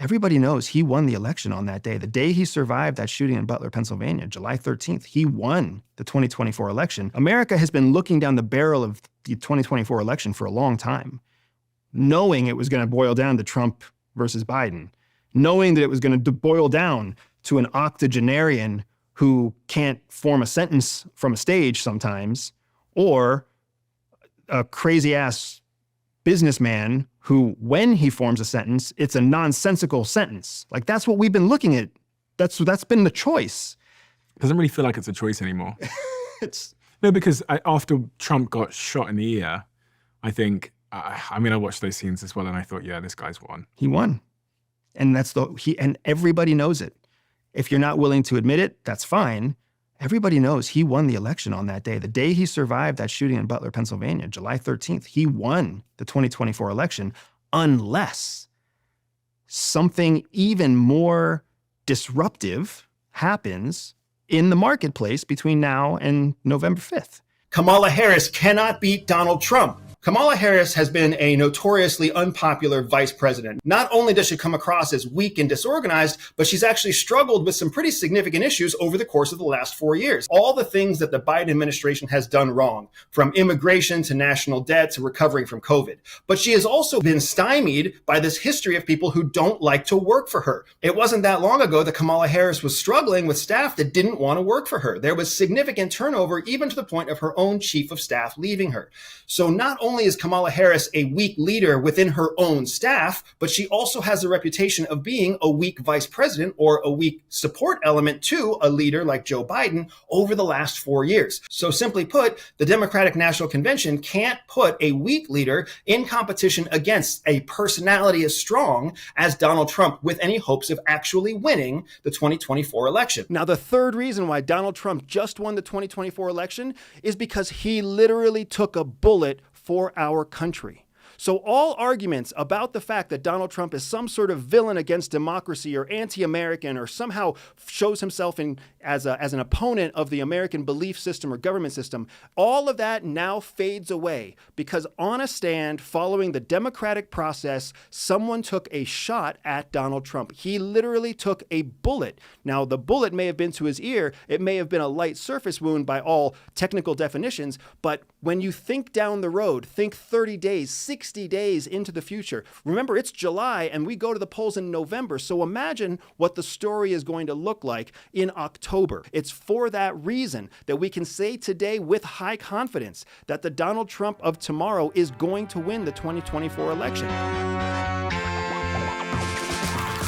Everybody knows he won the election on that day. The day he survived that shooting in Butler, Pennsylvania, July 13th, he won the 2024 election. America has been looking down the barrel of the 2024 election for a long time, knowing it was going to boil down to Trump versus Biden, knowing that it was going to boil down to an octogenarian who can't form a sentence from a stage sometimes, or a crazy-ass businessman who, when he forms a sentence, it's a nonsensical sentence. Like, that's what we've been looking at. That's been the choice. Doesn't really feel like it's a choice anymore. No, because after Trump got shot in the ear, I think, I watched those scenes as well, and I thought, yeah, this guy's won. He won. And and everybody knows it. If you're not willing to admit it, that's fine. Everybody knows he won the election on that day. The day he survived that shooting in Butler, Pennsylvania, July 13th, he won the 2024 election, unless something even more disruptive happens in the marketplace between now and November 5th. Kamala Harris cannot beat Donald Trump. Kamala Harris has been a notoriously unpopular vice president. Not only does she come across as weak and disorganized, but she's actually struggled with some pretty significant issues over the course of the last 4 years. All the things that the Biden administration has done wrong, from immigration to national debt to recovering from COVID. But she has also been stymied by this history of people who don't like to work for her. It wasn't that long ago that Kamala Harris was struggling with staff that didn't want to work for her. There was significant turnover, even to the point of her own chief of staff leaving her. So not only is Kamala Harris a weak leader within her own staff, but she also has a reputation of being a weak vice president or a weak support element to a leader like Joe Biden over the last 4 years. So simply put, the Democratic National Convention can't put a weak leader in competition against a personality as strong as Donald Trump with any hopes of actually winning the 2024 election. Now, the third reason why Donald Trump just won the 2024 election is because he literally took a bullet for our country. So all arguments about the fact that Donald Trump is some sort of villain against democracy or anti-American or somehow shows himself as an opponent of the American belief system or government system, all of that now fades away because on a stand following the democratic process, someone took a shot at Donald Trump. He literally took a bullet. Now, the bullet may have been to his ear. It may have been a light surface wound by all technical definitions. But when you think down the road, think 30 days, 60 days into the future. Remember, it's July and we go to the polls in November. So imagine what the story is going to look like in October. It's for that reason that we can say today with high confidence that the Donald Trump of tomorrow is going to win the 2024 election.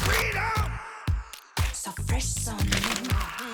Freedom! So fresh, so new.